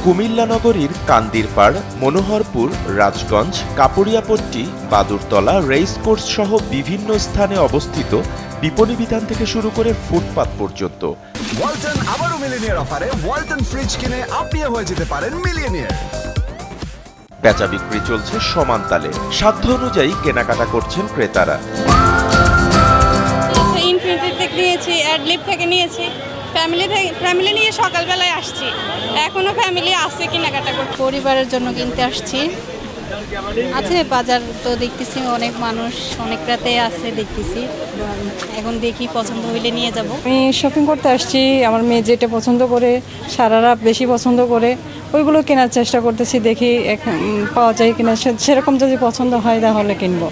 কুমিল্লা নগরীর কান্দিরপাড়, মনোহরপুর, রাজগঞ্জ, কাপড়িয়াপট্টি, বাদুরতলা, রেইসকোর্স সহ বিভিন্ন স্থানে অবস্থিত বিপণী বিতান থেকে শুরু করে ফুটপাত পর্যন্ত ওয়ালটন আবারও মিলিনিয়ার অফারে ওয়ালটন ফ্রিজ কিনে আপনিও হয়ে যেতে পারেন মিলিয়নিয়ার। বেচা বিক্রি চলছে সমান তালে, সাধ্য অনুযায়ী কেনাকাটা করছেন ক্রেতারা। ইনফিনিটি থেকে নিয়েছি, অ্যাডলিপ থেকে নিয়েছি, ফ্যামিলি নিয়ে সকালবেলায় আসছি, এখনো ফ্যামিলি আছে কেনাকাটা করতে। পরিবারের জন্য কিনতে আসছি। আছে বাজার তো দেখতেছি, অনেক মানুষ অনেক রাতে আছে দেখতেছি। এখন দেখি পছন্দ হইলে নিয়ে যাব। আমি শপিং করতে আসছি, আমার মেয়ে যেটা পছন্দ করে, সারারা বেশি পছন্দ করে, ওইগুলো কেনার চেষ্টা করতেছি, দেখি পাওয়া যায় কিনা। সেরকম যদি পছন্দ হয় তাহলে কিনবো।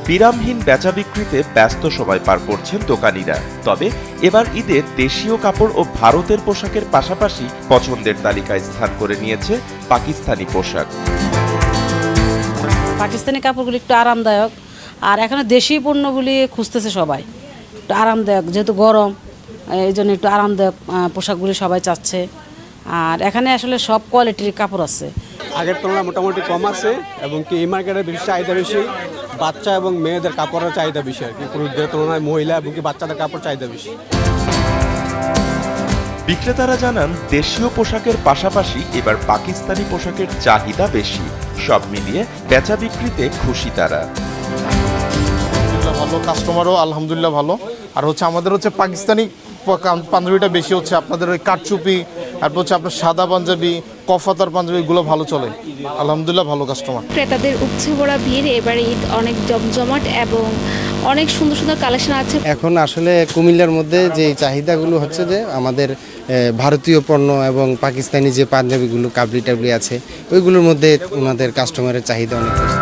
বিরামহীন বেচা বিক্রিতে ব্যস্ত সময় পার করছেন দোকানিরা। তবে এবার ঈদে দেশীয় কাপড় ও ভারতের পোশাকের পাশাপাশি পছন্দের তালিকায় স্থান করে নিয়েছে পাকিস্তানি পোশাক। পাকিস্তানি কাপড়গুলি একটু আরামদায়ক, আর এখানে দেশি পণ্যগুলি খুঁজতেছে সবাই, একটু আরামদায়ক, যেহেতু গরম এই জন্য একটু আরামদায়ক পোশাকগুলি সবাই চাচ্ছে। আর এখানে আসলে সব কোয়ালিটির কাপড় আছে। আগের তুলনায় মোটামুটি কম আছে, এবং কি এই মার্কেটের বেশি চাহিদা বেশি। বাচ্চা এবং মেয়েদের কাপড়ের চাহিদা বেশি আর কি, পুরুষদের তুলনায় মহিলা এবং কি বাচ্চাদের কাপড় চাহিদা বেশি। বিক্রেতারা জানান, দেশীয় পোশাকের পাশাপাশি এবার পাকিস্তানি পোশাকের চাহিদা বেশি। সব মিলিয়ে বেচা বিক্রিতে খুশি তারা। ভালো, কাস্টমারও আলহামদুলিল্লাহ ভালো। আর হচ্ছে আমাদের হচ্ছে পাকিস্তানি পাঞ্জাবিটা বেশি হচ্ছে, আপনাদের ওই কাটচুপি, তারপর হচ্ছে আপনার সাদা পাঞ্জাবি, কফাতার পাঞ্জাবি, এগুলো ভালো চলে। আলহামদুলিল্লাহ ভালো কাস্টমার। ক্রেতাদের উপচে পড়া ভিড়, এবার ঈদ অনেক জমজমাট এবং অনেক সুন্দর সুন্দর কালেকশন আছে। এখন আসলে কুমিল্লার মধ্যে যে চাহিদাগুলো হচ্ছে যে আমাদের ভারতীয় পণ্য এবং পাকিস্তানি যে পাঞ্জাবিগুলো, কাবলি টাবলি আছে, ওইগুলোর মধ্যে ওনাদের কাস্টমারের চাহিদা অনেক বেশি।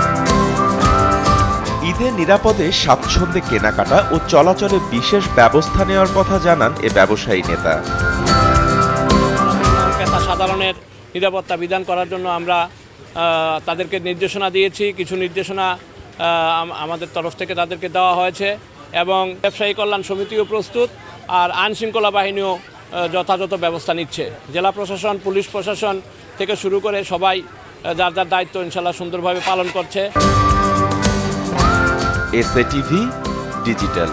ঈদে নিরাপদে স্বাচ্ছন্দ্যে কেনাকাটা ও চলাচলে বিশেষ ব্যবস্থা নেওয়ার কথা জানান এ ব্যবসায়ী নেতা। ক্রেতা সাধারণের নিরাপত্তা বিধান করার জন্য আমরা তাদেরকে নির্দেশনা দিয়েছি। কিছু নির্দেশনা আমাদের তরফ থেকে তাদেরকে দেওয়া হয়েছে, এবং ব্যবসায়ী কল্যাণ সমিতিও প্রস্তুত, আর আইনশৃঙ্খলা বাহিনীও যথাযথ ব্যবস্থা নিচ্ছে। জেলা প্রশাসন, পুলিশ প্রশাসন থেকে শুরু করে সবাই যার যার দায়িত্ব ইনশাল্লাহ সুন্দরভাবে পালন করছে। SATV digital.